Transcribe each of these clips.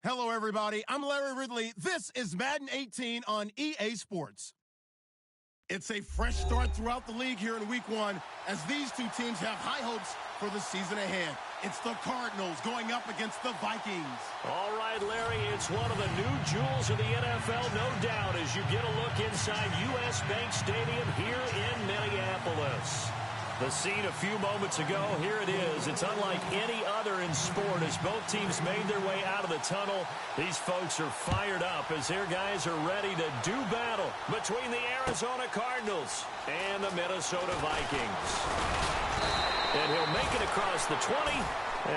Hello, everybody. I'm Larry Ridley. This is Madden 18 on EA Sports. It's a fresh start throughout the league here in Week 1 as these two teams have high hopes for the season ahead. It's the Cardinals going up against the Vikings. All right, Larry, it's one of the new jewels of the NFL, no doubt, as you get a look inside U.S. Bank Stadium here in Minneapolis. The scene a few moments ago, here it is. It's unlike any other in sport as both teams made their way out of the tunnel. These folks are fired up as their guys are ready to do battle between the Arizona Cardinals and the Minnesota Vikings. And he'll make it across the 20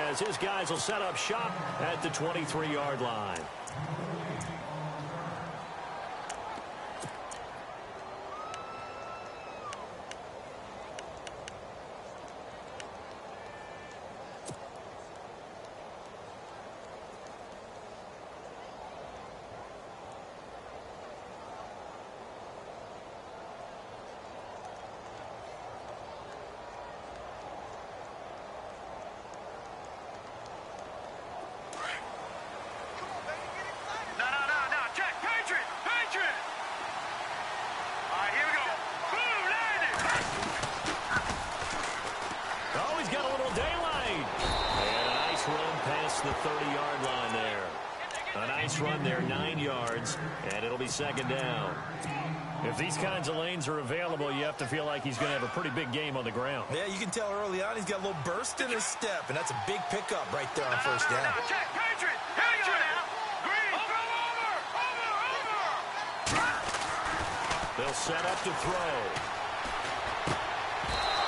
as his guys will set up shop at the 23-yard line. The 30-yard line there. A nice run there, 9 yards, and it'll be second down. If these kinds of lanes are available, you have to feel like he's going to have a pretty big game on the ground. Yeah, you can tell early on he's got a little burst in his step, and that's a big pickup right there on first down. Check, Patriot! Green! Over! They'll set up to throw.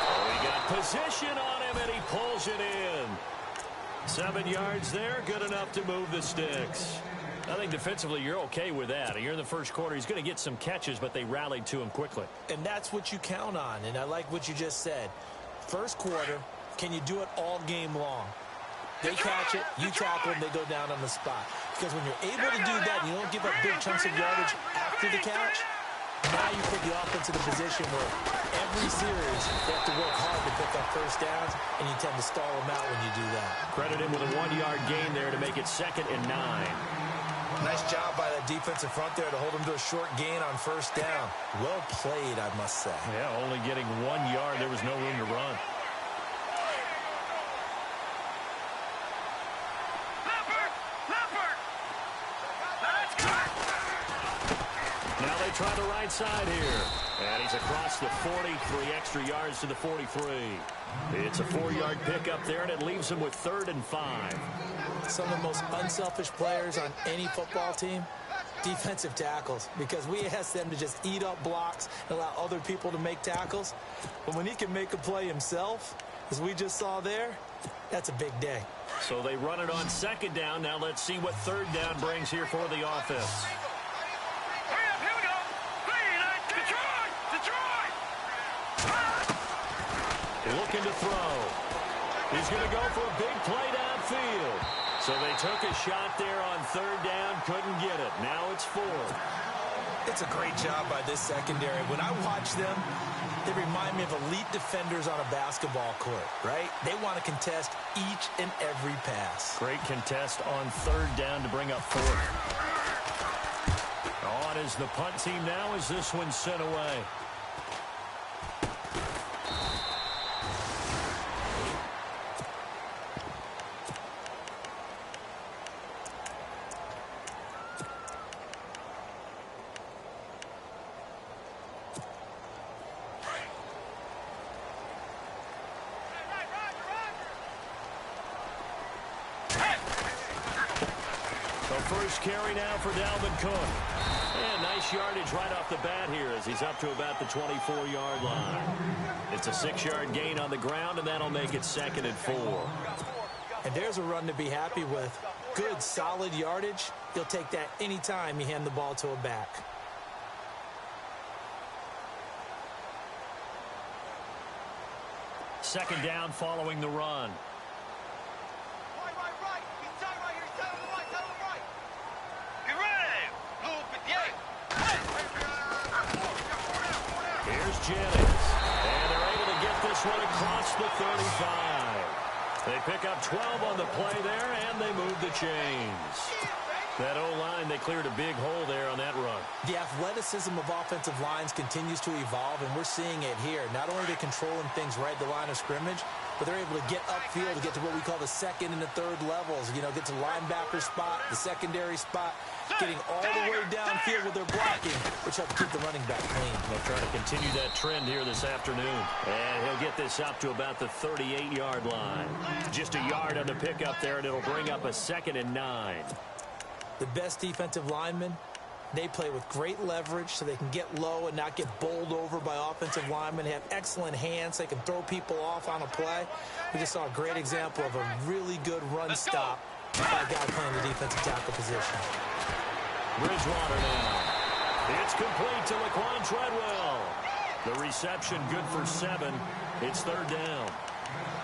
Oh, he got position on him, and he pulls it in. 7 yards there, good enough to move the sticks. I think defensively you're okay with that. You're in the first quarter. He's going to get some catches, but they rallied to him quickly. And that's what you count on, and I like what you just said. First quarter, can you do it all game long? They catch it, you tackle them, they go down on the spot. Because when you're able to do that and you don't give up big chunks of yardage after the catch, now you put the offense in a position where every series they have to work hard to pick up first downs, and you tend to stall them out when you do that. Credit him with a 1-yard gain there to make it 2nd and 9. Nice job by that defensive front there to hold him to a short gain on first down. Well played, I must say. Yeah, only getting 1 yard. There was no room to run. Now they try the right side here. And he's across the 40, 3 extra yards to the 43. It's a 4-yard pickup there, and it leaves him with 3rd and 5. Some of the most unselfish players on any football team, defensive tackles, because we ask them to just eat up blocks and allow other people to make tackles. But when he can make a play himself, as we just saw there, that's a big day. So they run it on 2nd down. Now let's see what 3rd down brings here for the offense. Looking to throw. He's going to go for a big play downfield. So they took a shot there on 3rd down, couldn't get it. Now it's 4th. It's a great job by this secondary. When I watch them, they remind me of elite defenders on a basketball court, right? They want to contest each and every pass. Great contest on 3rd down to bring up 4th. On is the punt team now as this one's sent away. First carry now for Dalvin Cook. And nice yardage right off the bat here as he's up to about the 24-yard line. It's a 6-yard gain on the ground, and that'll make it 2nd and 4. And there's a run to be happy with. Good, solid yardage. You'll take that anytime you hand the ball to a back. Second down following the run. Jennings. And they're able to get this one across the 35. They pick up 12 on the play there, and they move the chains. That O-line, they cleared a big hole there on that run. The athleticism of offensive lines continues to evolve, and we're seeing it here. Not only are they controlling things right at the line of scrimmage, but they're able to get upfield to get to what we call the second and the third levels. You know, get to linebacker spot, the secondary spot, getting all the way downfield with their blocking, which helps keep the running back clean. They'll try to continue that trend here this afternoon. And he'll get this up to about the 38-yard line. Just a yard on the pickup there, and it'll bring up a 2nd and 9. The best defensive linemen, they play with great leverage so they can get low and not get bowled over by offensive linemen. They have excellent hands. They can throw people off on a play. We just saw a great example of a really good run stop by a guy playing the defensive tackle position. Bridgewater now. It's complete to Laquan Treadwell. The reception good for 7. It's 3rd down.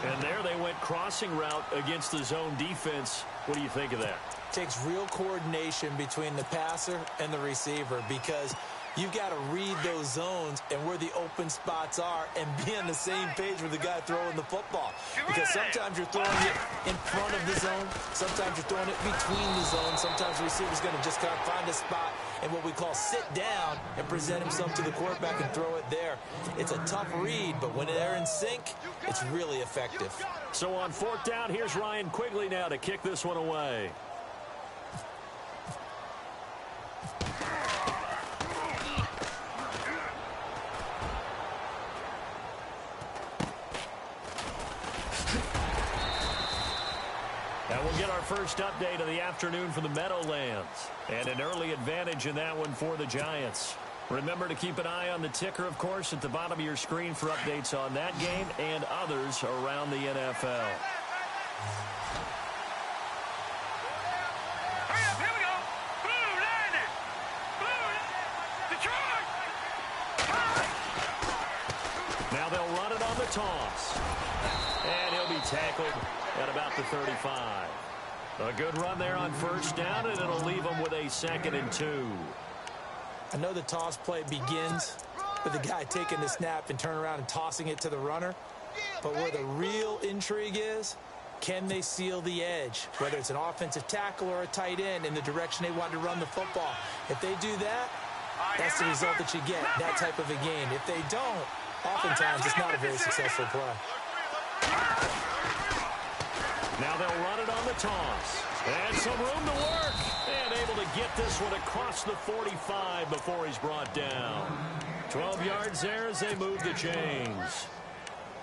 And there they went crossing route against the zone defense. What do you think of that? Takes real coordination between the passer and the receiver because you've got to read those zones and where the open spots are and be on the same page with the guy throwing the football. Because sometimes you're throwing it in front of the zone. Sometimes you're throwing it between the zones. Sometimes the receiver's going to just kind of find a spot and what we call sit down and present himself to the quarterback and throw it there. It's a tough read, but when they're in sync, it's really effective. So on 4th down, here's Ryan Quigley now to kick this one away. And we'll get our first update of the afternoon from the Meadowlands. And an early advantage in that one for the Giants. Remember to keep an eye on the ticker, of course, at the bottom of your screen for updates on that game and others around the NFL. Hurry up, here we go. Blue landing. Detroit. Now they'll run it on the toss. And he'll be tackled at about the 35. A good run there on 1st down, and it'll leave them with a 2nd and 2. I know the toss play begins with the guy taking the snap and turning around and tossing it to the runner. But where the real intrigue is, can they seal the edge? Whether it's an offensive tackle or a tight end in the direction they want to run the football. If they do that, that's the result that you get, that type of a game. If they don't, oftentimes it's not a very successful play. Now they'll run it on the toss. And some room to work. And able to get this one across the 45 before he's brought down. 12 yards there as they move the chains.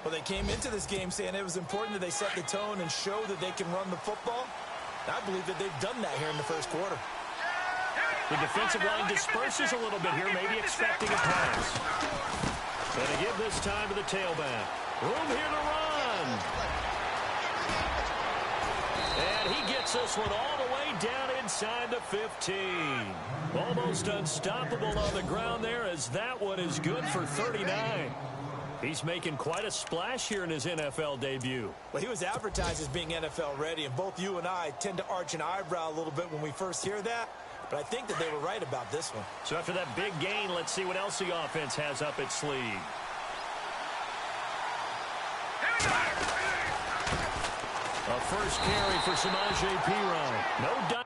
Well, they came into this game saying it was important that they set the tone and show that they can run the football. I believe that they've done that here in the 1st quarter. The defensive line disperses a little bit here, maybe expecting a pass. And they give this time to the tailback. Room here to run. And he gets this one all the way down inside the 15. Almost unstoppable on the ground there as that one is good for 39. He's making quite a splash here in his NFL debut. Well, he was advertised as being NFL ready, and both you and I tend to arch an eyebrow a little bit when we first hear that. But I think that they were right about this one. So after that big gain, let's see what else the offense has up its sleeve. A first carry for Samaje Perine. No doubt.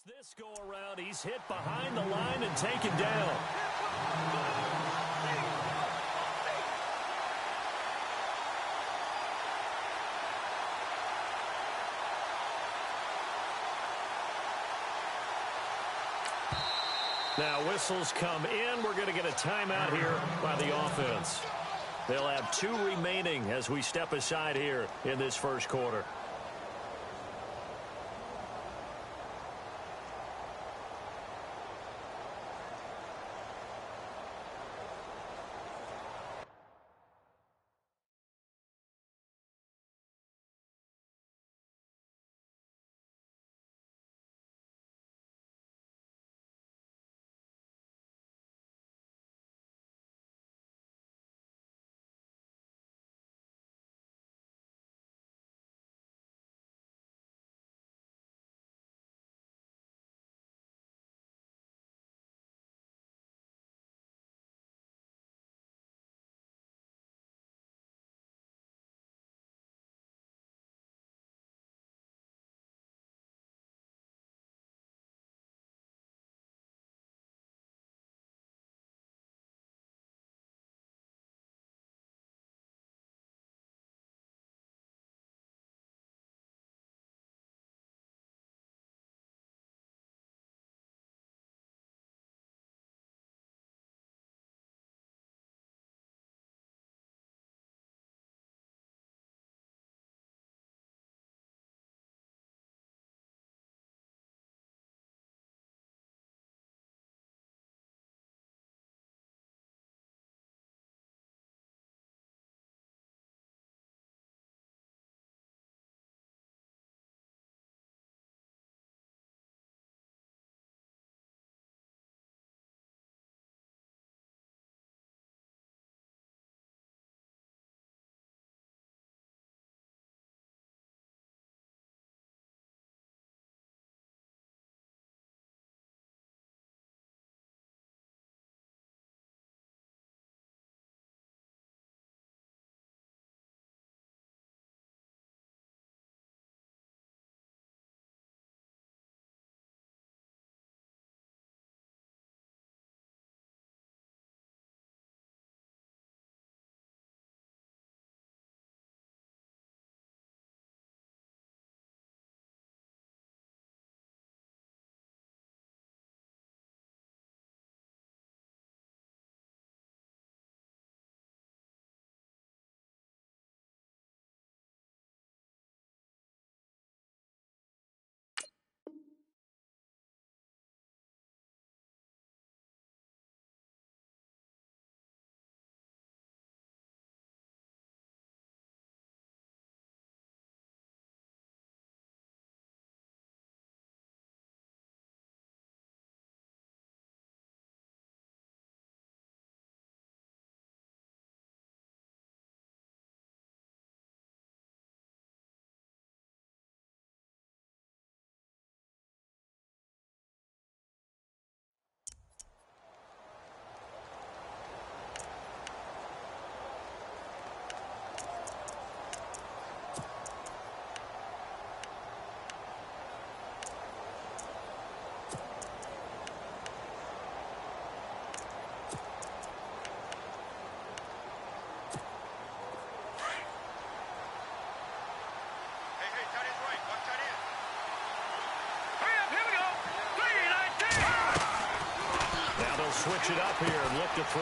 Missed this go around. He's hit behind the line and taken down. Now whistles come in. We're going to get a timeout here by the offense. They'll have 2 remaining as we step aside here in this first quarter. Switch it up here and look to throw.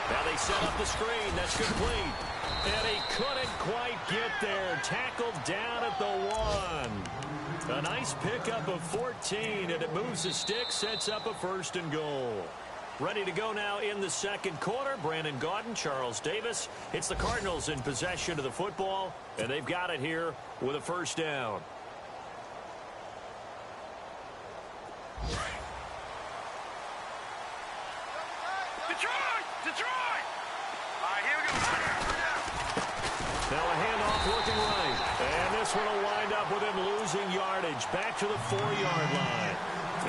Now they set up the screen. That's complete. And he couldn't quite get there. Tackled down at the 1. A nice pickup of 14, and it moves the stick, sets up a 1st and goal. Ready to go now in the second quarter. Brandon Gaudin, Charles Davis. It's the Cardinals in possession of the football, and they've got it here with a 1st down. Detroit! All right, here we go. Now a handoff looking right. And this one will wind up with him losing yardage back to the 4-yard line.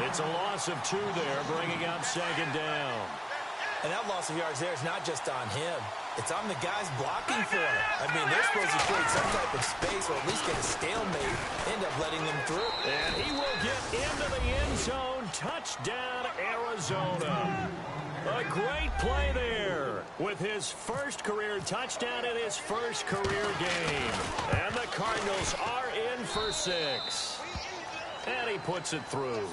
It's a loss of 2 there, bringing up 2nd down. And that loss of yards there is not just on him. It's on the guys blocking for it. I mean, they're supposed to create some type of space or at least get a stalemate, end up letting them through. And he will get into the end zone. Touchdown, Arizona. A great play there with his first career touchdown in his first career game. And the Cardinals are in for 6. And he puts it through.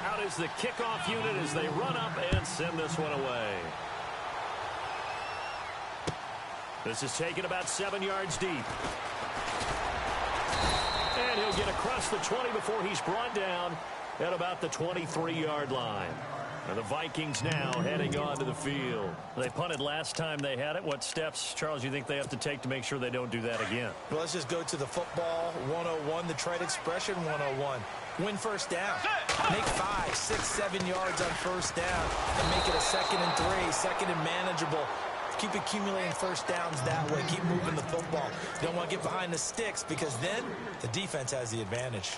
Out is the kickoff unit as they run up and send this one away. This is taken about 7 yards deep. And he'll get across the 20 before he's brought down at about the 23-yard line. And the Vikings now heading onto the field. They punted last time they had it. What steps, Charles, you think they have to take to make sure they don't do that again? Well, let's just go to the football 101, the trade expression 101. Win first down. Make 5, 6, 7 yards on first down and make it a 2nd and 3, 2nd and manageable. Keep accumulating first downs that way. Keep moving the football. You don't want to get behind the sticks because then the defense has the advantage.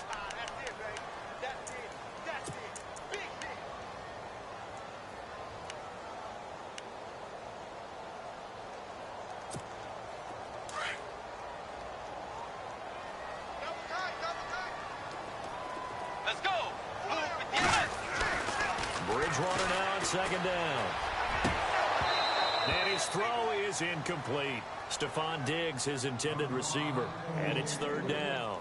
Let's go. Bridgewater now on 2nd down. And his throw is incomplete. Stephon Diggs, his intended receiver. And it's 3rd down.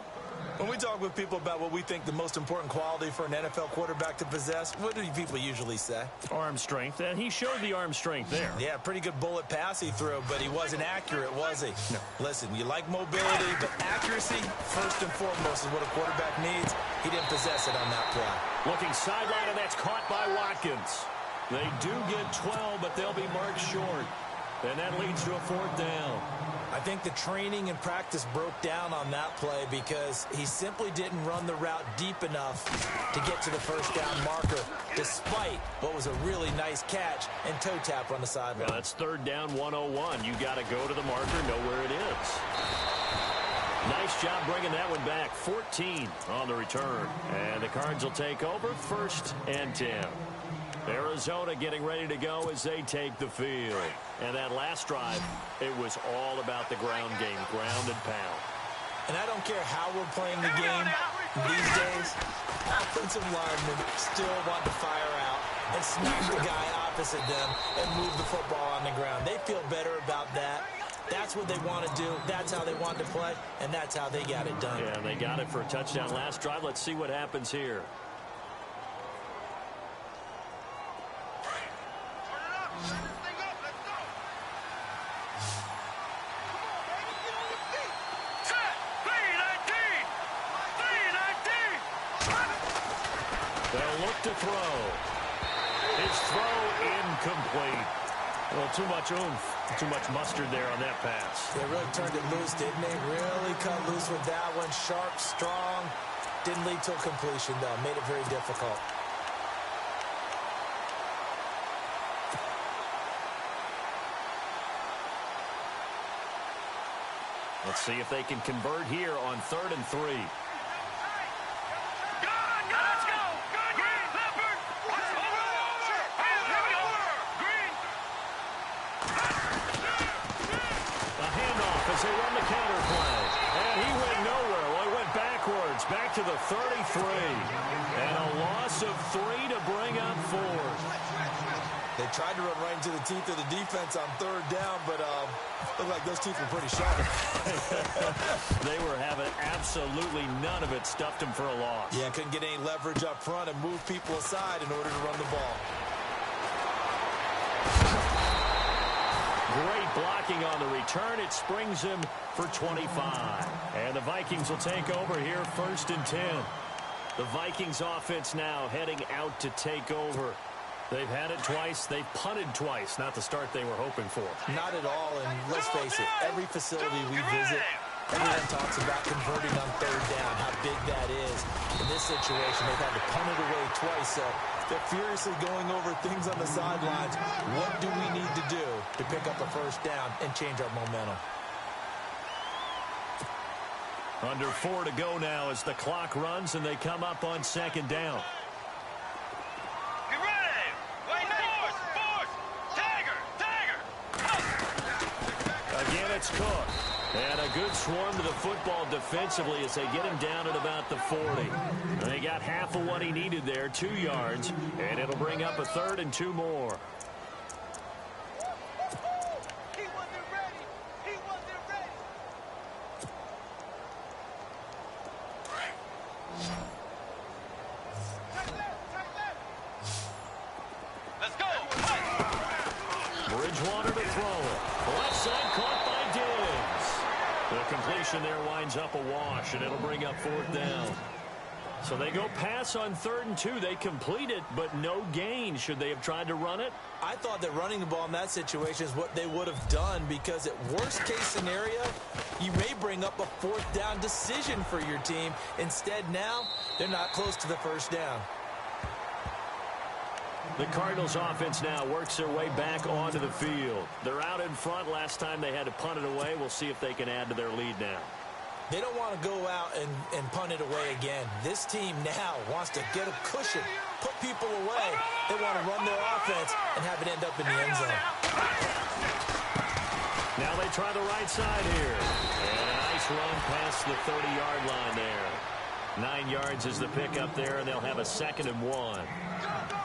When we talk with people about what we think the most important quality for an NFL quarterback to possess, what do people usually say? Arm strength, and he showed the arm strength there. Yeah, pretty good bullet pass he threw, but he wasn't accurate, was he? No. Listen, you like mobility, but accuracy, first and foremost, is what a quarterback needs. He didn't possess it on that play. Looking sideline, and that's caught by Watkins. They do get 12, but they'll be marked short. And that leads to a 4th down. I think the training and practice broke down on that play because he simply didn't run the route deep enough to get to the first down marker, despite what was a really nice catch and toe tap on the sideline. Well, that's 3rd down 101. You got to go to the marker, know where it is. Nice job bringing that one back. 14 on the return. And the Cards will take over 1st and 10. Arizona getting ready to go as they take the field. And that last drive, it was all about the ground game, ground and pound. And I don't care how we're playing the game these days, offensive linemen still want to fire out and smack the guy opposite them and move the football on the ground. They feel better about that. That's what they want to do. That's how they want to play, and that's how they got it done. Yeah, they got it for a touchdown last drive. Let's see what happens here. They'll look to throw. His throw incomplete. Well, too much oomph, too much mustard there on that pass. They really turned it loose, didn't they? Really cut loose with that one. Sharp, strong. Didn't lead to a completion, though. Made it very difficult. Let's see if they can convert here on 3rd and 3. As they run the counter play. And he went nowhere. Well, he went backwards, back to the 33. And a loss of 3 to bring up 4. They tried to run right into the teeth of the defense on 3rd down, but looked like those teeth were pretty sharp. They were having absolutely none of it. Stuffed him for a loss. Yeah, couldn't get any leverage up front and move people aside in order to run the ball. Great blocking on the return. It springs him for 25. And the Vikings will take over here 1st and 10. The Vikings offense now heading out to take over. They've had it twice. They've punted twice. Not the start they were hoping for. Not at all. And let's face it, every facility we visit, everyone talks about converting on 3rd down, how big that is. In this situation, they've had to punt it away twice. So they're furiously going over things on the sidelines. What do we need to do to pick up a 1st down and change our momentum? Under 4 to go now as the clock runs and they come up on 2nd down. good swarm to the football defensively as they get him down at about the 40. And they got half of what he needed there, 2 yards, and it'll bring up a 3rd and 2 more. Bridgewater to throw it. Left side caught by Diggs. The completion there winds up a wash, and it'll bring up 4th down. So they go pass on 3rd and 2. They complete it, but no gain. Should they have tried to run it? I thought that running the ball in that situation is what they would have done, because at worst case scenario, you may bring up a 4th down decision for your team. Instead, now they're not close to the 1st down. The Cardinals offense now works their way back onto the field. They're out in front. Last time they had to punt it away. We'll see if they can add to their lead now. They don't want to go out and punt it away again. This team now wants to get a cushion, put people away. They want to run their offense and have it end up in the end zone. Now they try the right side here. And a nice run past the 30-yard line there. 9 yards is the pickup there, and they'll have a 2nd and 1.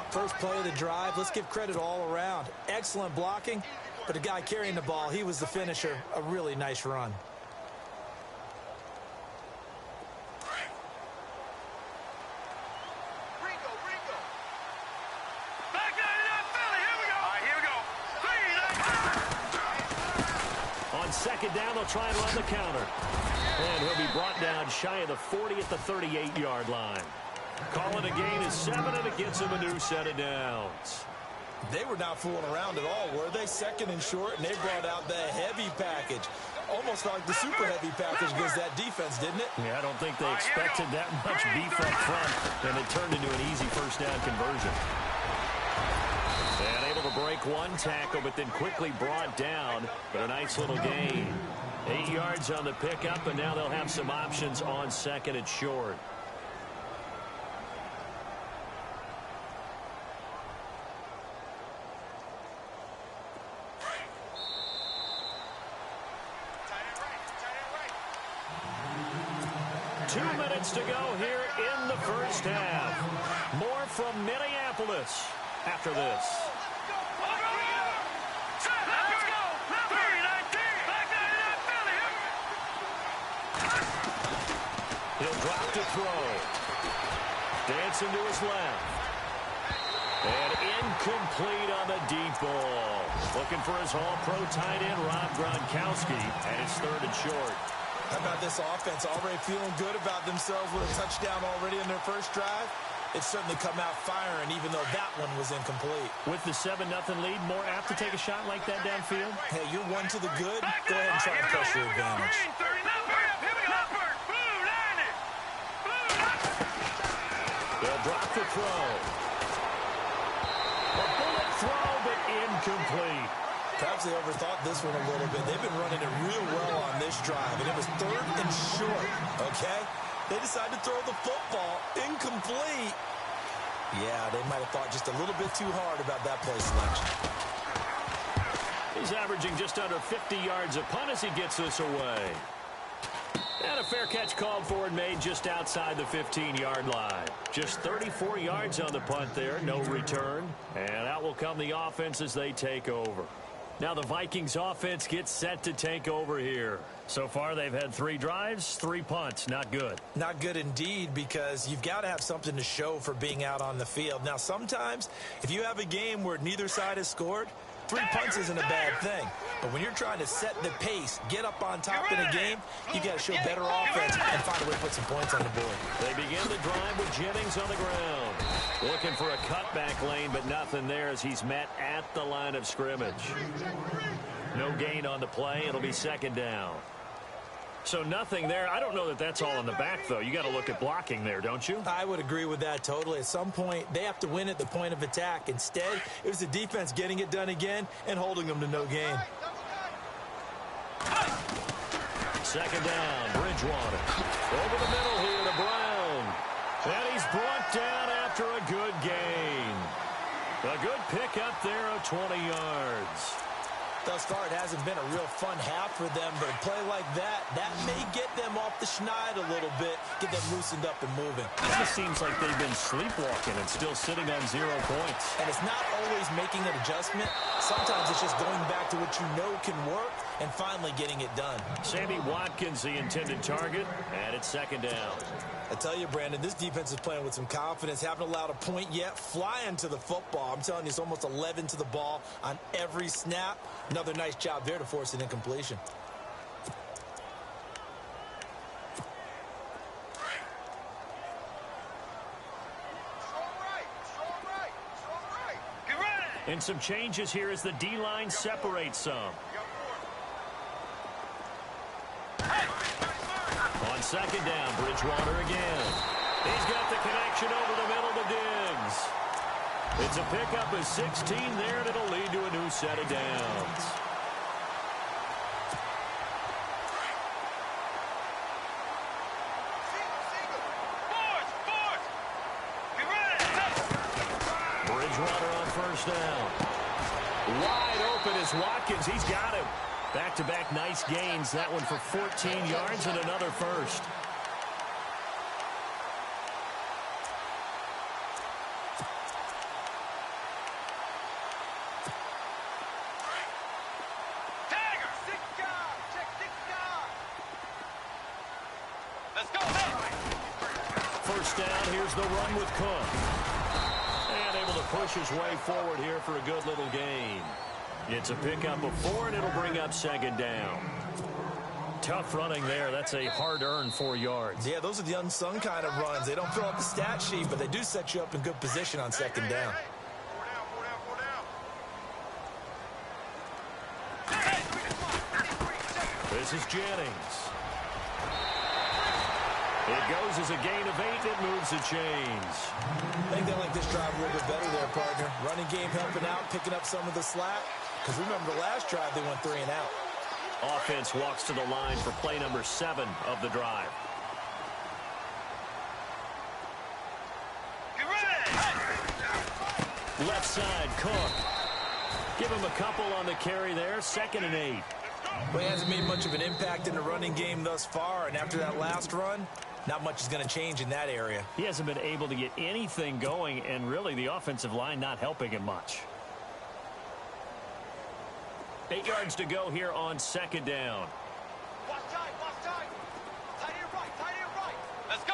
First play of the drive, let's give credit all around. Excellent blocking, but the guy carrying the ball, he was the finisher. A really nice run. On 2nd down, they'll try and run the counter. And he'll be brought down shy of the 40 at the 38-yard line. Calling a gain is 7, and it gets him a new set of downs. They were not fooling around at all, were they? 2nd and short, and they brought out the heavy package. Almost like the super heavy package against that defense, didn't it? Yeah, I don't think they expected that much beef up front, and it turned into an easy 1st down conversion. And able to break 1 tackle, but then quickly brought down, but a nice little gain. 8 yards on the pickup, and now they'll have some options on 2nd and short. To go here in the 1st half. More from Minneapolis after this. He'll drop to throw. Dancing to his left. And incomplete on the deep ball. Looking for his all-pro tight end, Rob Gronkowski, and it's 3rd and short. How about this offense already feeling good about themselves with a touchdown already in their first drive? It's certainly come out firing, even though that one was incomplete. With the 7-0 lead, more apt to take a shot like that downfield? Hey, you're 1 to the good. Go ahead and try to press your advantage. They'll drop the throw. A bullet throw, but incomplete. Perhaps they overthought this one a little bit. They've been running it real well on this drive, and it was 3rd and short, okay? They decided to throw the football incomplete. Yeah, they might have thought just a little bit too hard about that play selection. He's averaging just under 50 yards a punt as he gets this away. And a fair catch called for and made just outside the 15-yard line. Just 34 yards on the punt there, no return. And out will come the offense as they take over. Now the Vikings offense gets set to take over here. So far they've had 3 drives, 3 punts. Not good. Not good indeed, because you've got to have something to show for being out on the field. Now sometimes if you have a game where neither side has scored, 3 punts isn't a bad thing. But when you're trying to set the pace, get up on top in a game, you got to show better offense and find a way to put some points on the board. They begin the drive with Jennings on the ground. Looking for a cutback lane, but nothing there as he's met at the line of scrimmage. No gain on the play. It'll be 2nd down. So nothing there. I don't know that that's all in the back, though. You got to look at blocking there, don't you? I would agree with that totally. At some point, they have to win at the point of attack. Instead, it was the defense getting it done again and holding them to no gain. 2nd down, Bridgewater. Over the middle here to Brown. And he's brought down after a good gain. A good pickup there of 20 yards. Thus far, it hasn't been a real fun half for them, but a play like that may get them off the schneid a little bit, get them loosened up and moving. It just seems like they've been sleepwalking and still sitting on 0 points. And it's not always making an adjustment. Sometimes it's just going back to what you know can work and finally getting it done. Sammy Watkins, the intended target, and it's second down. I tell you, Brandon, this defense is playing with some confidence. Haven't allowed a point yet. Flying to the football. I'm telling you, it's almost 11 to the ball on every snap. Another nice job there to force an incompletion. And some changes here as the D-line separates some. On second down, Bridgewater again. He's got the connection over the middle to Diggs. It's a pickup of 16 there, and it'll lead to a new set of downs. Bridgewater on first down. Wide open is Watkins. He's got him. Back-to-back nice gains. That one for 14 yards and another first. First down, here's the run with Cook. And able to push his way forward here for a good little gain. It's a pickup of 4, and it'll bring up second down. Tough running there. That's a hard-earned 4 yards. Yeah, those are the unsung kind of runs. They don't fill up the stat sheet, but they do set you up in good position on second down. This is Jennings. It goes as a gain of 8. It moves the chains. I think they like this drive a little bit better there, partner. Running game helping out, picking up some of the slack. Because remember, the last drive, they went 3 and out. Offense walks to the line for play number 7 of the drive. Left side, Cook. Give him a couple on the carry there. 2nd and 8. Well, he hasn't made much of an impact in the running game thus far. And after that last run, not much is going to change in that area. He hasn't been able to get anything going, and really the offensive line not helping him much. 8 yards to go here on second down. Watch time. Tight end right. Let's go.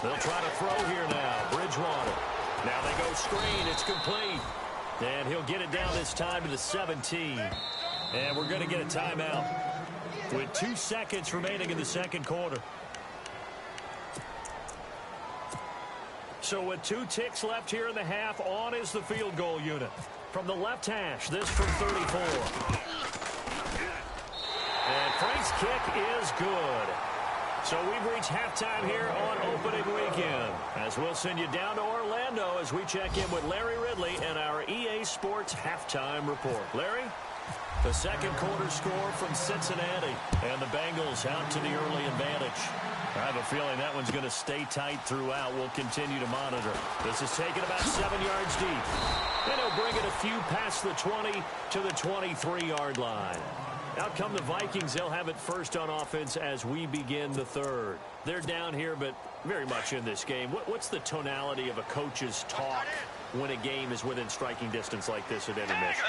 They'll try to throw here now. Bridgewater. Now they go screen. It's complete. And he'll get it down this time to the 17. And we're going to get a timeout with 2 seconds remaining in the second quarter. So with 2 ticks left here in the half, on is the field goal unit. From the left hash, this from 34. And Frank's kick is good. So we've reached halftime here on opening weekend, as we'll send you down to Orlando as we check in with Larry Ridley and our EA Sports halftime report. Larry? The second quarter score from Cincinnati, and the Bengals out to the early advantage. I have a feeling that one's going to stay tight throughout. We'll continue to monitor. This is taken about 7 yards deep. And he'll bring it a few past the 20 to the 23-yard line. Out come the Vikings. They'll have it first on offense as we begin the third. They're down here, but very much in this game. What's the tonality of a coach's talk when a game is within striking distance like this at intermission?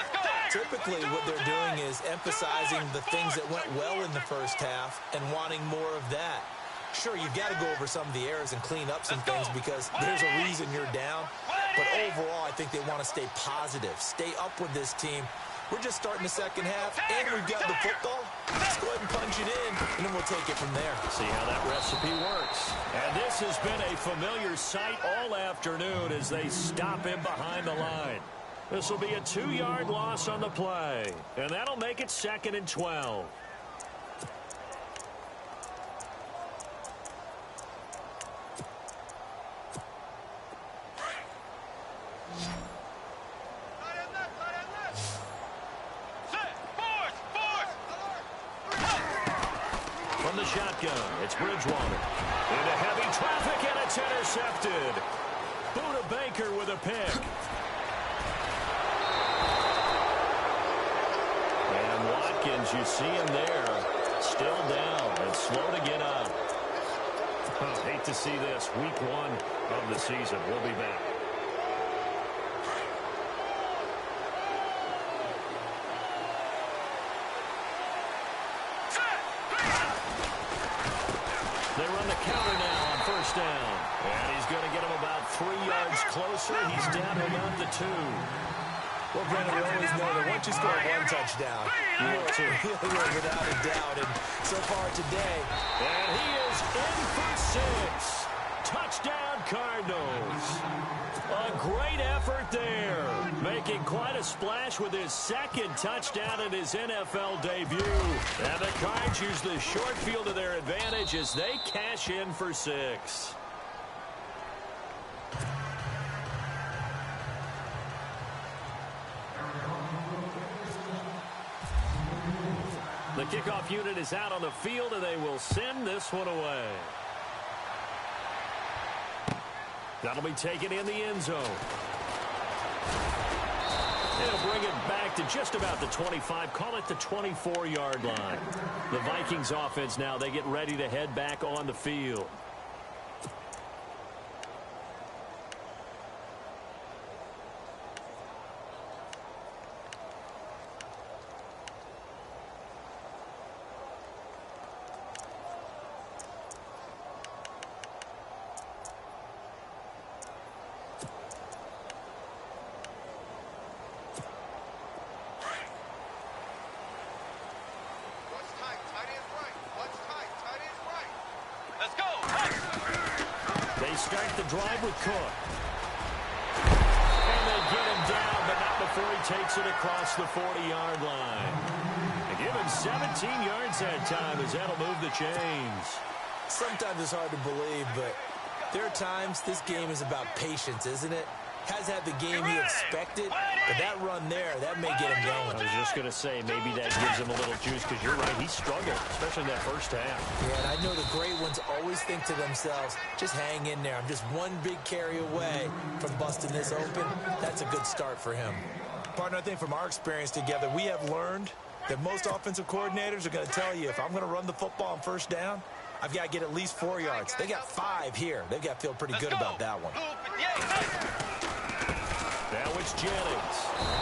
Typically, what they're doing is emphasizing the things that went well in the first half and wanting more of that. Sure, you've got to go over some of the errors and clean up some things because there's a reason you're down. But overall, I think they want to stay positive, stay up with this team. We're just starting the second half, and we've got the football. Let's go ahead and punch it in, and then we'll take it from there. See how that recipe works. And this has been a familiar sight all afternoon as they stop him behind the line. This will be a 2-yard loss on the play, and that'll make it 2nd and 12. From the shotgun, it's Bridgewater. Into heavy traffic, and it's intercepted. Buda Baker with a pick. Watkins, you see him there, still down and slow to get up. Oh, hate to see this. Week 1 of the season. We'll be back. They run the counter now on first down. And he's going to get him about 3 yards closer. He's down to about the 2. Well, Brennan, we always know that once you score 1 touchdown, you are really without a doubt. And so far today. And he is in for 6. Touchdown, Cardinals. A great effort there. Making quite a splash with his 2nd touchdown in his NFL debut. And the Cards use the short field to their advantage as they cash in for 6. The kickoff unit is out on the field, and they will send this one away. That'll be taken in the end zone. It'll bring it back to just about the 25, call it the 24-yard line. The Vikings offense now, they get ready to head back on the field. Start the drive with Cook. And they get him down, but not before he takes it across the 40-yard line. They give him 17 yards that time as that'll move the chains. Sometimes it's hard to believe, but there are times this game is about patience, isn't it? Has had the game he expected, but that run there, that may get him going. I was just going to say, maybe that gives him a little juice, because you're right, he struggled, especially in that first half. Yeah, and I know the great ones always think to themselves, just hang in there. I'm just one big carry away from busting this open. That's a good start for him. Partner, I think from our experience together, we have learned that most offensive coordinators are going to tell you, if I'm going to run the football on first down, I've got to get at least 4 yards. They got 5 here. They've got to feel pretty good about that one. Now it's Jennings.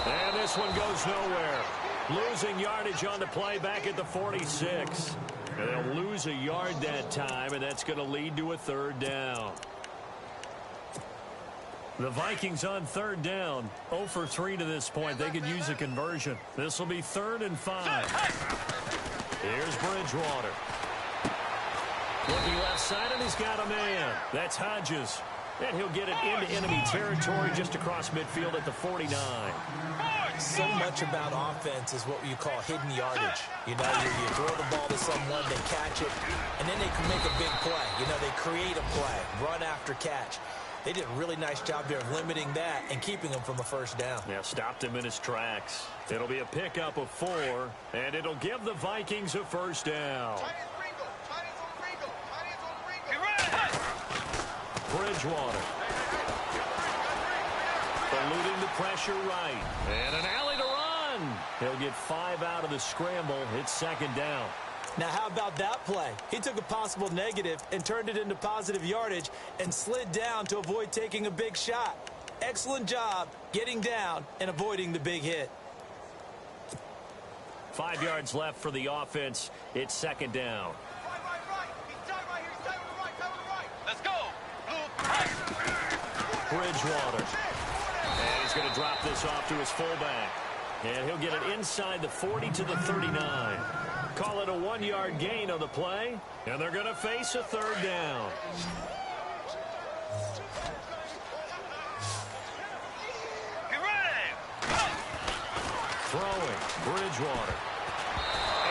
And this one goes nowhere. Losing yardage on the play back at the 46. And they'll lose a yard that time, and that's going to lead to a 3rd down. The Vikings on 3rd down. 0 for 3 to this point. They could use a conversion. This will be 3rd and 5. Here's Bridgewater. Looking left side, and he's got a man. That's Hodges. And he'll get it into enemy territory just across midfield at the 49. So much about offense is what you call hidden yardage. You know, you throw the ball to someone, they catch it, and then they can make a big play. You know, they create a play, run after catch. They did a really nice job there of limiting that and keeping him from a first down. Yeah, stopped him in his tracks. It'll be a pickup of 4, and it'll give the Vikings a first down. Bridgewater. Eluding the pressure right. And an alley to run. He'll get 5 out of the scramble. It's 2nd down. Now, how about that play? He took a possible negative and turned it into positive yardage and slid down to avoid taking a big shot. Excellent job getting down and avoiding the big hit. 5 yards left for the offense. It's 2nd down. Bridgewater. And he's going to drop this off to his fullback. And he'll get it inside the 40 to the 39. Call it a 1-yard gain on the play. And they're going to face a 3rd down. Throwing. Bridgewater.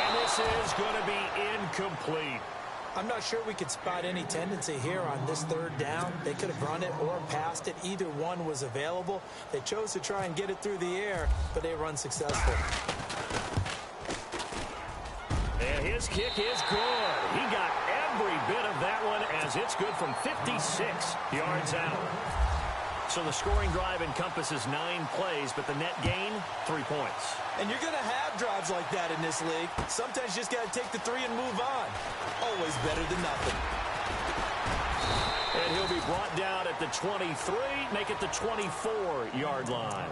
And this is going to be incomplete. I'm not sure we could spot any tendency here on this 3rd down. They could have run it or passed it. Either one was available. They chose to try and get it through the air, but they were unsuccessful. And his kick is good. He got every bit of that one as it's good from 56 yards out. So the scoring drive encompasses 9 plays, but the net gain, 3 points. And you're going to have drives like that in this league. Sometimes you just got to take the 3 and move on. Always better than nothing. And he'll be brought down at the 23, make it the 24-yard line.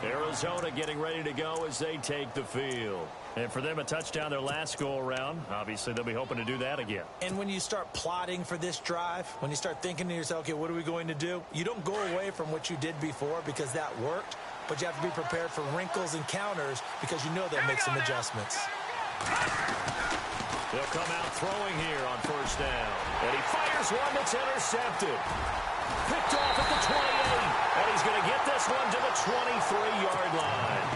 Arizona getting ready to go as they take the field. And for them, a touchdown their last go-around. Obviously, they'll be hoping to do that again. And when you start plotting for this drive, when you start thinking to yourself, okay, what are we going to do? You don't go away from what you did before because that worked, but you have to be prepared for wrinkles and counters because you know they'll make some adjustments. They'll come out throwing here on first down. And he fires one that's intercepted. Picked off at the 28. And he's going to get this one to the 23-yard line.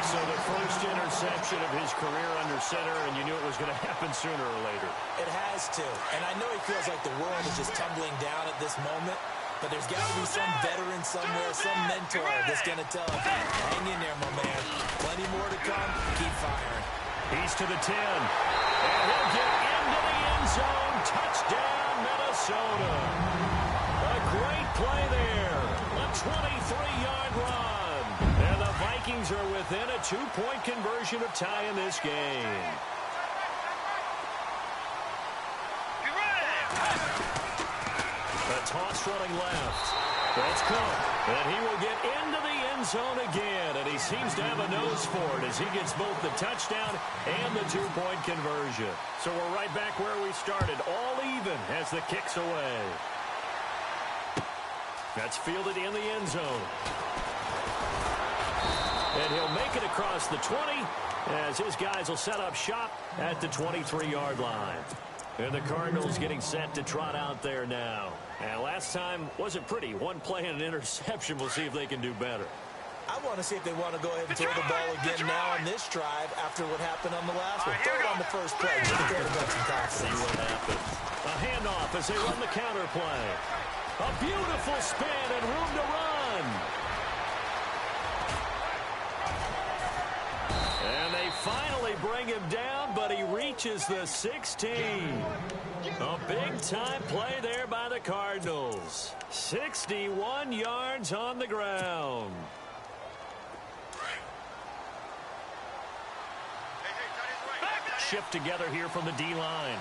So the first interception of his career under center, and you knew it was going to happen sooner or later. It has to. And I know he feels like the world is just tumbling down at this moment, but there's got to be some veteran somewhere, some mentor that's going to tell him, hang in there, my man. Plenty more to come. Keep firing. He's to the 10. And he'll get into the end zone. Touchdown, Minnesota. A great play there. A 23-yard run. And the Vikings are within a 2-point conversion of tying this game. A toss running left. That's Cook. And he will get into the end zone again. And he seems to have a nose for it as he gets both the touchdown and the 2-point conversion. So we're right back where we started. All even as the kick's away. That's fielded in the end zone. And he'll make it across the 20 as his guys will set up shop at the 23-yard line. And the Cardinals getting set to trot out there now. And last time wasn't pretty. One play and an interception. We'll see if they can do better. I want to see if they want to go ahead and throw the ball again now on this drive after what happened on the last one. Throw it on the first play. Give the quarterback some confidence. See what happens. A handoff as they run the counter play. A beautiful spin and room to run. And they finally bring him down, but he reaches the 16. A big-time play there by the Cardinals. 61 yards on the ground. Shift together here from the D-line.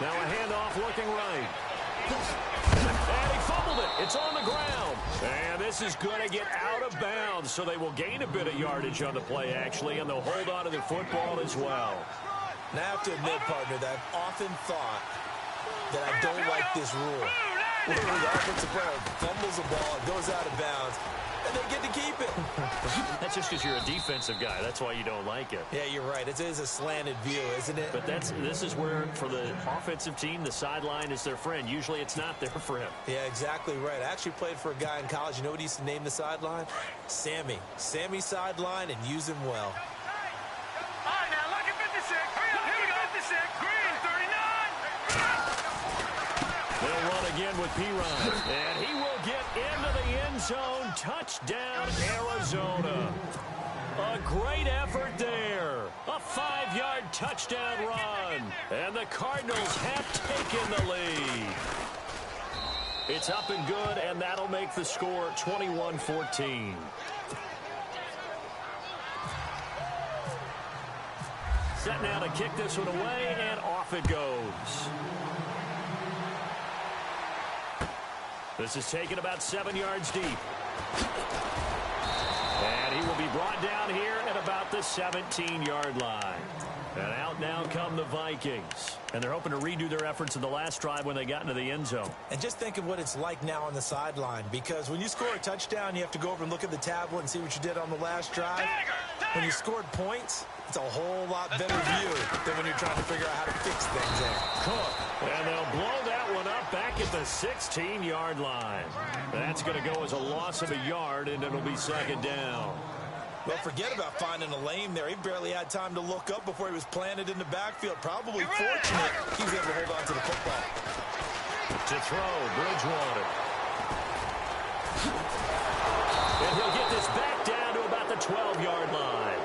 Now a handoff looking right. And he fumbled it. It's on the ground. And this is going to get out of bounds, so they will gain a bit of yardage on the play, actually, and they'll hold on to the football as well. Now, I have to admit, partner, that I've often thought that I don't like this rule. Where the offensive player fumbles the ball, it goes out of bounds, and they get to keep it. That's just because you're a defensive guy. That's why you don't like it. Yeah, you're right. It is a slanted view, isn't it? But this is where, for the offensive team, the sideline is their friend. Usually it's not there for him. Yeah, exactly right. I actually played for a guy in college. You know what he used to name the sideline? Sammy. Sammy sideline, and use him well. All right, now look at 56. Here we go. 56. Green, 39. They'll run again with P-Ryan. And he will get into the end zone. Touchdown, Arizona. A great effort there. A 5-yard touchdown run. And the Cardinals have taken the lead. It's up and good, and that'll make the score 21-14. Set now to kick this one away, and off it goes. This is taken about 7 yards deep. And he will be brought down here at about the 17-yard line. And out now come the Vikings. And they're hoping to redo their efforts in the last drive when they got into the end zone. And just think of what it's like now on the sideline, because when you score a touchdown, you have to go over and look at the tablet and see what you did on the last drive. When you scored points, it's a whole lot better view than when you're trying to figure out how to fix things there. Cook. And they'll blow that one up back at the 16-yard line. That's going to go as a loss of a yard, and it'll be second down. Well, forget about finding a lane there. He barely had time to look up before he was planted in the backfield. Probably fortunate he was able to hold on to the football. To throw, Bridgewater. And he'll get this back down to about the 12-yard line.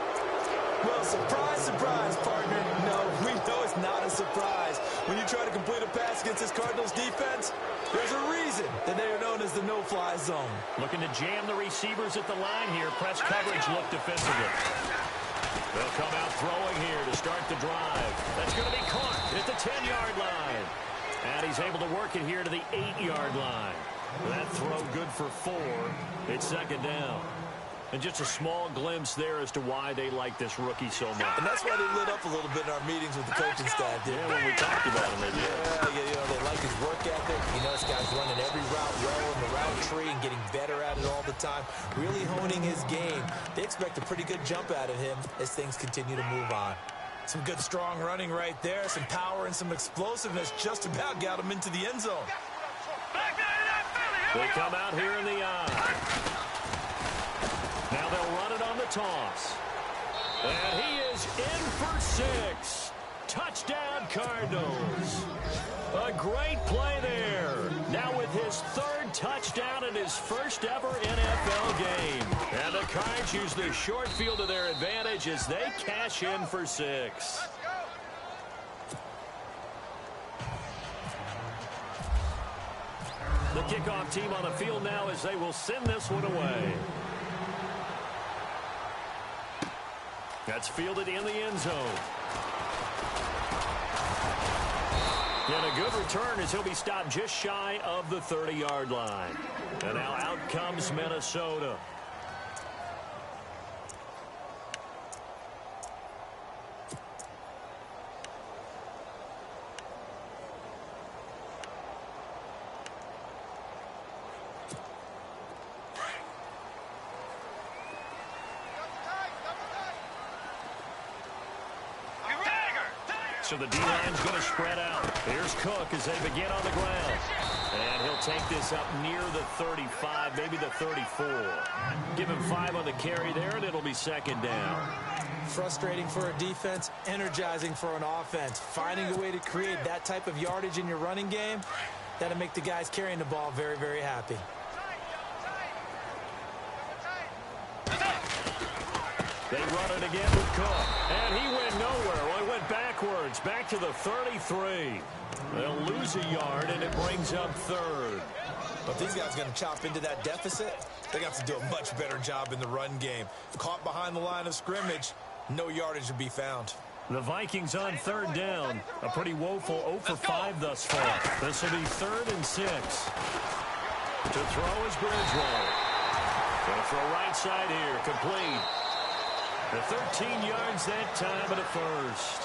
Well, surprise, surprise, partner. No, we know it's not a surprise. When you try to complete a pass mistakes against this Cardinals defense, there's a reason that they are known as the no-fly zone. Looking to jam the receivers at the line here. Press coverage look defensively. They'll come out throwing here to start the drive. That's going to be caught at the 10-yard line. And he's able to work it here to the 8-yard line. That throw good for 4. It's second down. And just a small glimpse there as to why they like this rookie so much. And that's why they lit up a little bit in our meetings with the coaching staff. Yeah, when we talked about him, they did. Yeah, they like his work ethic. You know, this guy's running every route well in the route tree and getting better at it all the time, really honing his game. They expect a pretty good jump out of him as things continue to move on. Some good, strong running right there, some power and some explosiveness just about got him into the end zone. They come out here in the eye. Now they'll run it on the toss. And he is in for 6. Touchdown, Cardinals. A great play there. Now with his 3rd touchdown in his first ever NFL game. And the Cards use the short field to their advantage as they cash in for 6. The kickoff team on the field now as they will send this one away. That's fielded in the end zone. And a good return as he'll be stopped just shy of the 30-yard line. And now out comes Minnesota. So the D-line's going to spread out. Here's Cook as they begin on the ground. And he'll take this up near the 35, maybe the 34. Give him 5 on the carry there, and it'll be second down. Frustrating for a defense, energizing for an offense. Finding a way to create that type of yardage in your running game, that'll make the guys carrying the ball very, very happy. They run it again with Cook. And he went nowhere. Well, he went backwards. Back to the 33. They'll lose a yard, and it brings up 3rd. But these guys are going to chop into that deficit. They got to do a much better job in the run game. Caught behind the line of scrimmage, no yardage to be found. The Vikings on 3rd down. A pretty woeful 0 for 5 thus far. This will be 3rd and 6. To throw is Bridgewater. Going to throw right side here. Complete. The 13 yards that time of the first.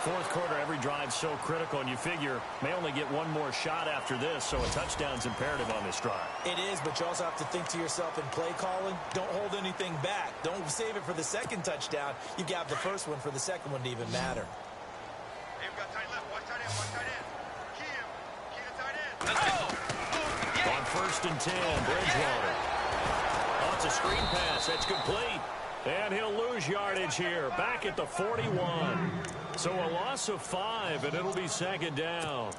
Fourth quarter, every drive so critical, and you figure may only get one more shot after this, so a touchdown's imperative on this drive. It is, but you also have to think to yourself in play calling, don't hold anything back. Don't save it for the second touchdown. You got the first one for the second one to even matter. Hey, we got tight left. Watch tight end. Watch tight end. Key him. Key the tight end. Let's go. On 1st and 10, Bridgewater. Oh, it's a screen pass. That's complete. And he'll lose yardage here. Back at the 41. So a loss of 5, and it'll be second down.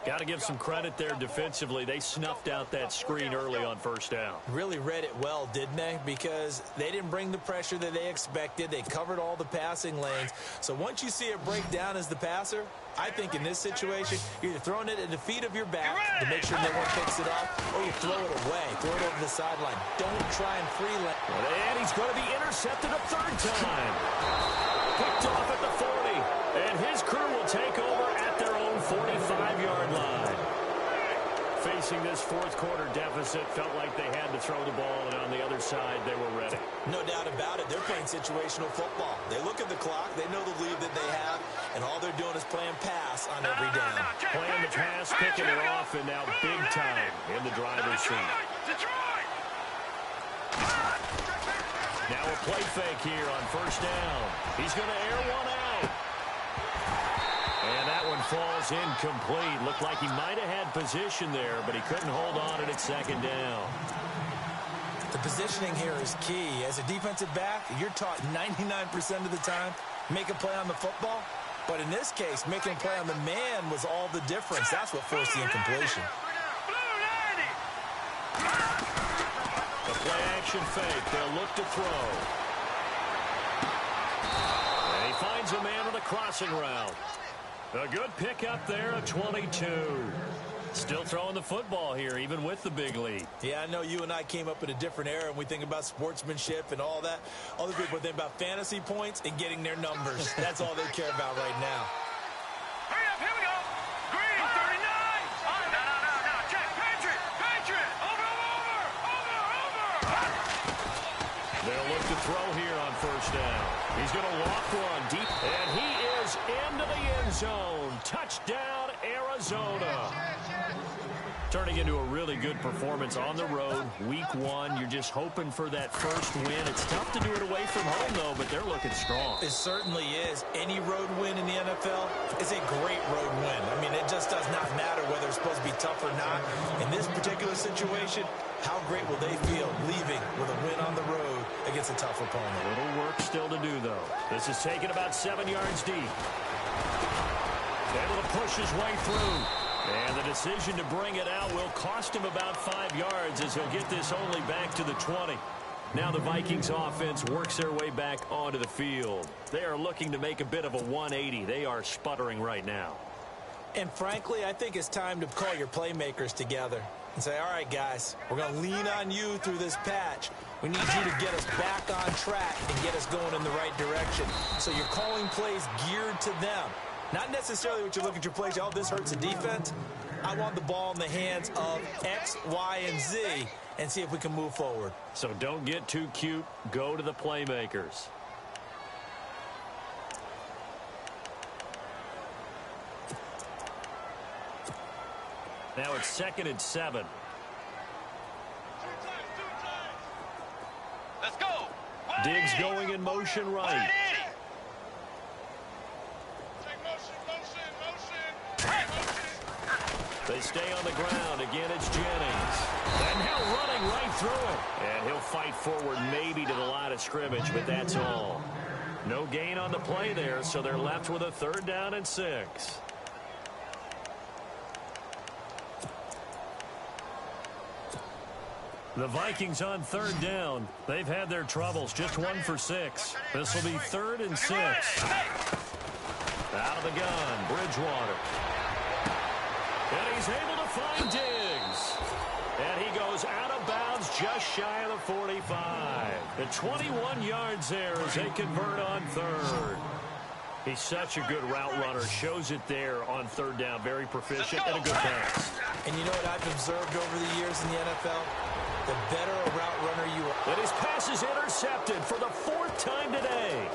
Got to give some credit there defensively. They snuffed out that screen early on 1st down. Really read it well, didn't they? Because they didn't bring the pressure that they expected. They covered all the passing lanes. So once you see it break down as the passer, I think in this situation, you're either throwing it at the feet of your back to make sure no one picks it up, or you throw it away. Throw it over the sideline. Don't try and freelance. And he's going to be intercepted a 3rd time. Picked off at the 40. And his crew will take over at their own 45-yard line. Facing this fourth quarter deficit, felt like they had to throw the ball, and on the other side, they were ready. No doubt about it. They're playing situational football. They look at the clock, they know the lead that they have, and all they're doing is playing pass on every down. Playing the pass, picking it off, and now big time in the driver's seat. Now a play fake here on 1st down. He's going to air one out. And that one falls incomplete. Looked like he might have had position there, but he couldn't hold on it at 2nd down. The positioning here is key. As a defensive back, you're taught 99% of the time, make a play on the football. But in this case, making a play on the man was all the difference. That's what forced the incompletion. The play action fake. They'll look to throw. And he finds a man on the crossing route. A good pickup there at 22. Still throwing the football here, even with the big lead. Yeah, I know you and I came up in a different era, and we think about sportsmanship and all that. Other people think about fantasy points and getting their numbers. That's all they care about right now. Hurry up, here we go. Green, 39. Oh, no. Check, Patriot. Over. They'll look to throw here on first down. He's going to walk one deep, and he is into the end zone. Touchdown, Arizona. Turning into a really good performance on the road. Week 1, you're just hoping for that first win. It's tough to do it away from home, though, but they're looking strong. It certainly is. Any road win in the NFL is a great road win. I mean, it just does not matter whether it's supposed to be tough or not. In this particular situation, how great will they feel leaving with a win on the road against a tough opponent? A little work still to do, though. This is taken about 7 yards deep. Able to push his way through. And the decision to bring it out will cost him about 5 yards as he'll get this only back to the 20. Now the Vikings offense works their way back onto the field. They are looking to make a bit of a 180. They are sputtering right now. And frankly, I think it's time to call your playmakers together and say, all right, guys, we're going to lean on you through this patch. We need you to get us back on track and get us going in the right direction. So you're calling plays geared to them. Not necessarily what you look at your plays, oh, this hurts the defense. I want the ball in the hands of X, Y, and Z and see if we can move forward. So don't get too cute. Go to the playmakers. Now it's 2nd and 7. Let's go. Diggs going in motion right. They stay on the ground. Again, it's Jennings. And now running right through it. And he'll fight forward maybe to the line of scrimmage, but that's all. No gain on the play there, so they're left with a 3rd down and 6. The Vikings on 3rd down. They've had their troubles, just 1 for 6. This will be 3rd and 6. Out of the gun, Bridgewater. And he's able to find Diggs. And he goes out of bounds just shy of the 45. The 21 yards there as they convert on 3rd. He's such a good route runner. Shows it there on 3rd down. Very proficient and a good pass. And you know what I've observed over the years in the NFL? The better a route runner you are. And his pass is intercepted for the 4th time today.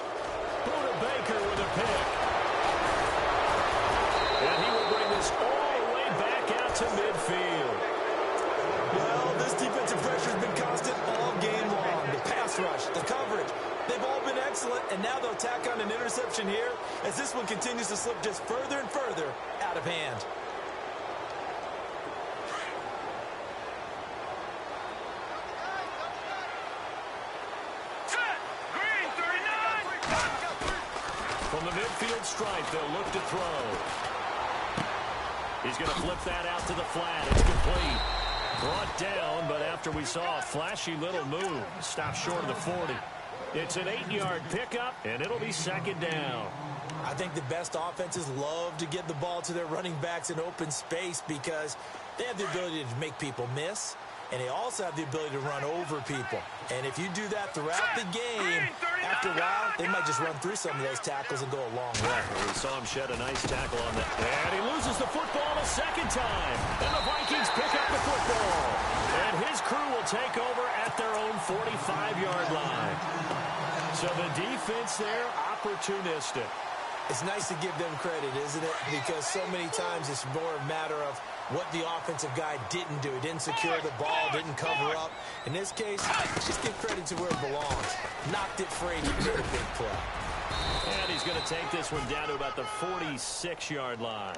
Buda Baker with a pick. And he will bring this all the way back out to midfield. Well, this defensive pressure has been constant all game long. The pass rush, the coverage, they've all been excellent, and now they'll tack on an interception here as this one continues to slip just further and further out of hand. From the midfield stripe, they'll look to throw. He's going to flip that out to the flat. It's complete. Brought down, but after we saw a flashy little move, stopped short of the 40. It's an 8-yard pickup, and it'll be 2nd down. I think the best offenses love to get the ball to their running backs in open space because they have the ability to make people miss, and they also have the ability to run over people. And if you do that throughout the game, after a while, they might just run through some of those tackles and go a long way. We saw him shed a nice tackle on that. And he loses the football a 2nd time. And the Vikings pick up the football. And his crew will take over at their own 45-yard line. So the defense there, opportunistic. It's nice to give them credit, isn't it? Because so many times it's more a matter of what the offensive guy didn't do. He didn't secure the ball, didn't cover up. In this case, just give credit to where it belongs. Knocked it free, he made a big play. And he's going to take this one down to about the 46-yard line.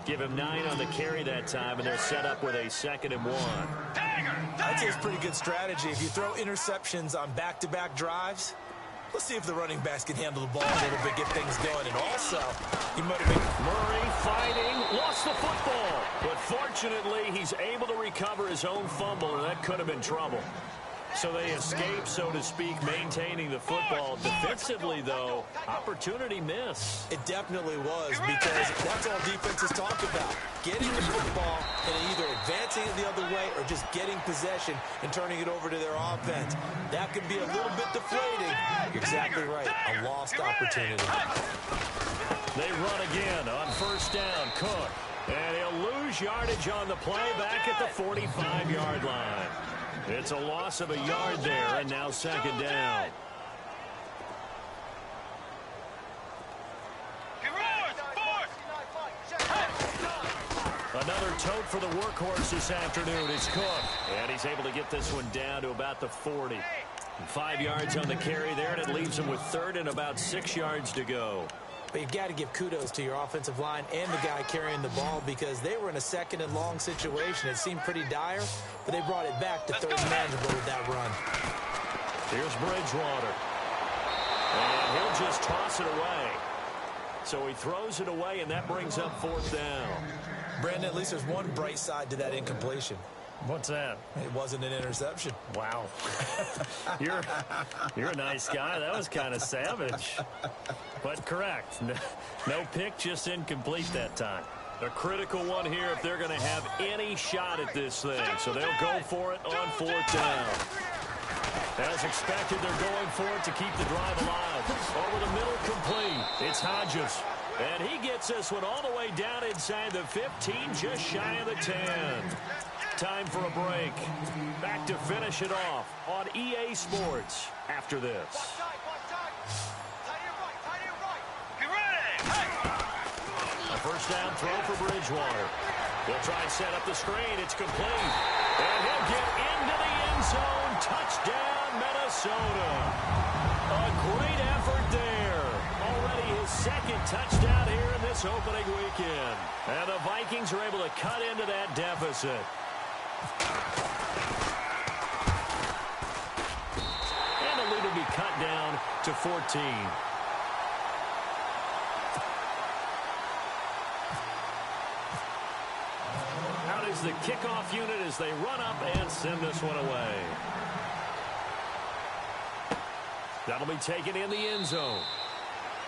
Give him 9 on the carry that time, and they're set up with a 2nd and 1. I'd say it's pretty good strategy. If you throw interceptions on back-to-back drives, let's see if the running backs can handle the ball a little bit, get things going. And also, he might have been... Murray fighting, lost the football. But fortunately, he's able to recover his own fumble, and that could have been trouble. So they escape, so to speak, maintaining the football. Defensively, though, opportunity miss. It definitely was, because that's all defenses talk about. Getting the football and either advancing it the other way or just getting possession and turning it over to their offense. That could be a little bit deflating. You're exactly right. A lost opportunity. They run again on first down. Cook. And he'll lose yardage on the play back at the 45-yard line. It's a loss of a yard there, and now second down. Another tote for the workhorse this afternoon is Cook. And he's able to get this one down to about the 40. 5 yards on the carry there, and it leaves him with third and about 6 yards to go. But you've got to give kudos to your offensive line and the guy carrying the ball, because they were in a second and long situation. It seemed pretty dire, but they brought it back to third and manageable with that run. Here's Bridgewater. And he'll just toss it away. So he throws it away, and that brings up fourth down. Brandon, at least there's one bright side to that incompletion. What's that? It wasn't an interception. Wow. You're a nice guy. That was kind of savage. But correct. No pick, just incomplete that time. A critical one here if they're going to have any shot at this thing. So they'll go for it on fourth down. As expected, they're going for it to keep the drive alive. Over the middle, complete. It's Hodges. And he gets this one all the way down inside the 15, just shy of the 10. Time for a break. Back to finish it off on EA Sports after this. A first down throw for Bridgewater. He'll try and set up the screen. It's complete. And he'll get into the end zone. Touchdown, Minnesota. A great effort there. Already his second touchdown here in this opening weekend. And the Vikings are able to cut into that deficit. And the lead will be cut down to 14. Out is the kickoff unit as they run up and send this one away. That'll be taken in the end zone.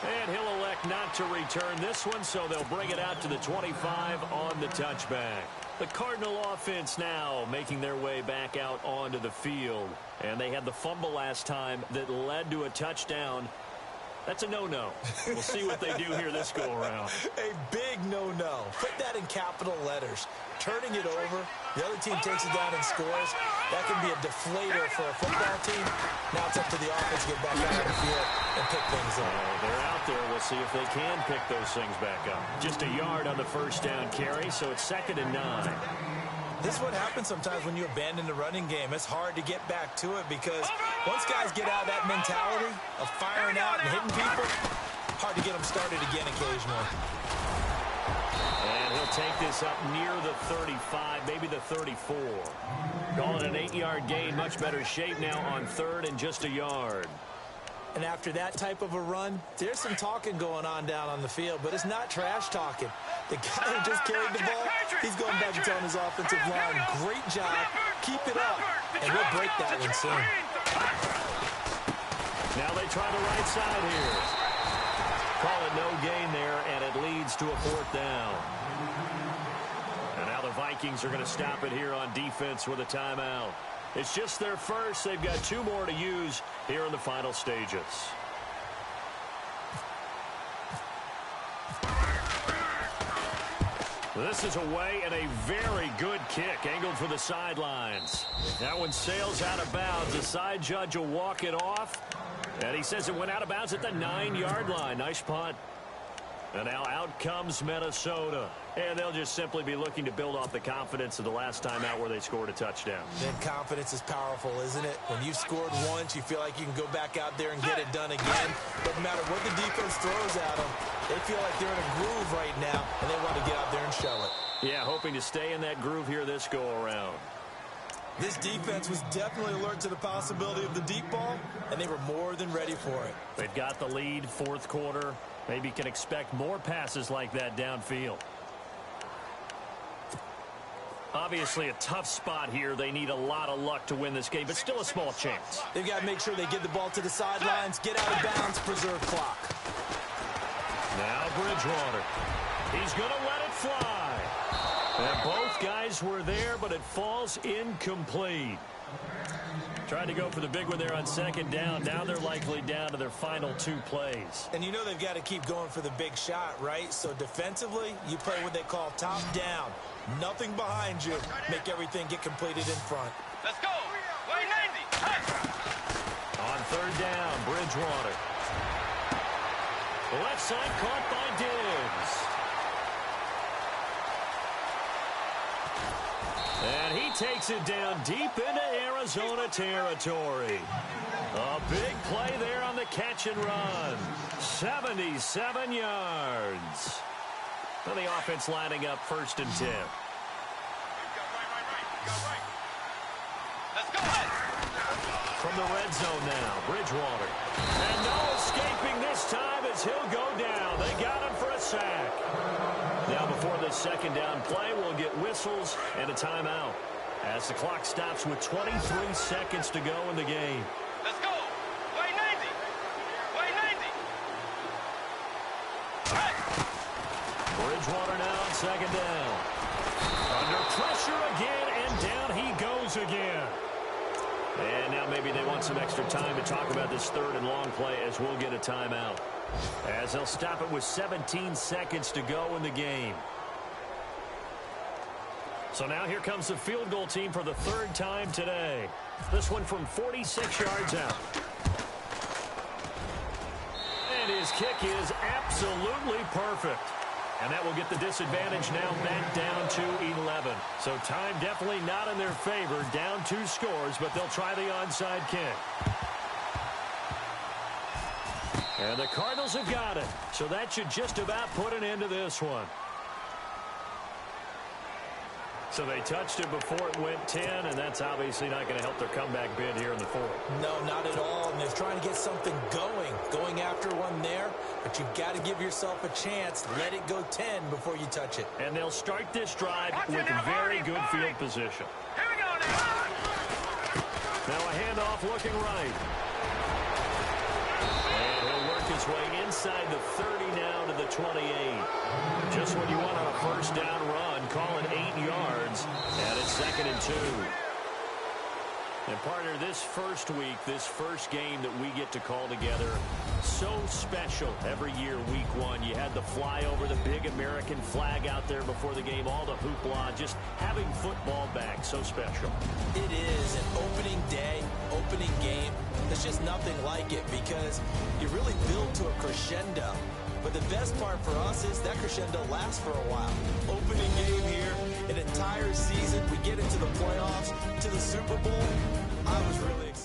And he'll elect not to return this one, so they'll bring it out to the 25 on the touchback. The Cardinal offense now making their way back out onto the field. And they had the fumble last time that led to a touchdown. That's a no-no. We'll see what they do here this go-around. A big no-no. Put that in capital letters. Turning it over, the other team takes it down and scores. That can be a deflator for a football team. Now it's up to the offense to get back out on the field and pick things up. They're out there. We'll see if they can pick those things back up. Just a yard on the first down carry, so it's 2nd and 9. This is what happens sometimes when you abandon the running game. It's hard to get back to it because once guys get out of that mentality of firing out and hitting people, hard to get them started again occasionally. And he'll take this up near the 35, maybe the 34. Calling an 8-yard gain, much better shape now on third and just a yard. And after that type of a run, there's some talking going on down on the field, but it's not trash talking. The guy who just carried the ball, he's going back and telling his offensive line, great job, keep it up, and we'll break that one soon. Now they try the right side here. Call it no gain there, and it leads to a fourth down. And now the Vikings are going to stop it here on defense with a timeout. It's just their first. They've got 2 more to use here in the final stages. This is away and a very good kick angled for the sidelines. That one sails out of bounds. The side judge will walk it off. And he says it went out of bounds at the 9-yard line. Nice punt. And now out comes Minnesota. And they'll just simply be looking to build off the confidence of the last time out where they scored a touchdown. Then confidence is powerful, isn't it? When you've scored once, you feel like you can go back out there and get it done again. Doesn't matter what the defense throws at them. They feel like they're in a groove right now, and they want to get out there and show it. Yeah, hoping to stay in that groove here this go-around. This defense was definitely alert to the possibility of the deep ball, and they were more than ready for it. They've got the lead, fourth quarter. Maybe can expect more passes like that downfield. Obviously a tough spot here. They need a lot of luck to win this game, but still a small chance. They've got to make sure they get the ball to the sidelines, get out of bounds, preserve clock. Now Bridgewater. He's going to let it fly. And both guys were there, but it falls incomplete. Tried to go for the big one there on second down. Now they're likely down to their final 2 plays. And you know they've got to keep going for the big shot, right? So defensively, you play what they call top down. Nothing behind you. Make everything get completed in front. Let's go. Way 90. Hey. On third down, Bridgewater. The left side caught by Diggs. And he takes it down deep into Arizona territory. A big play there on the catch and run. 77 yards. And the offense lining up 1st and 10. Let's go. From the red zone now, Bridgewater. And no escaping this time as he'll go down. They got him for a sack. Now before this second down play, we'll get whistles and a timeout as the clock stops with 23 seconds to go in the game. Let's go. Way 90. Way 90. Hey. Bridgewater now on second down. Under pressure again, and down he goes again. And now maybe they want some extra time to talk about this 3rd and long play as we'll get a timeout. As they'll stop it with 17 seconds to go in the game. So now here comes the field goal team for the 3rd time today. This one from 46 yards out. And his kick is absolutely perfect. And that will get the disadvantage now back down to 11. So time definitely not in their favor. Down 2 scores, but they'll try the onside kick. And the Cardinals have got it. So that should just about put an end to this one. So they touched it before it went 10, and that's obviously not going to help their comeback bid here in the 4th. No, not at all. And they're trying to get something going after one there. But you've got to give yourself a chance. Let it go 10 before you touch it. And they'll start this drive with very good field position. Here we go now. Now a handoff looking right. And he'll work his way inside the 30 now to the 28. Just what you want on a 1st down run. Call it 8 yards. And it's 2nd and 2. And partner, this first week, this first game that we get to call together, so special every year, week 1. You had the flyover, the big American flag out there before the game, all the hoopla, just having football back, so special. It is an opening day, opening game. There's just nothing like it because you really build to a crescendo. But the best part for us is that crescendo lasts for a while. Opening game here, an entire season. We get into the playoffs, to the Super Bowl. I was really excited.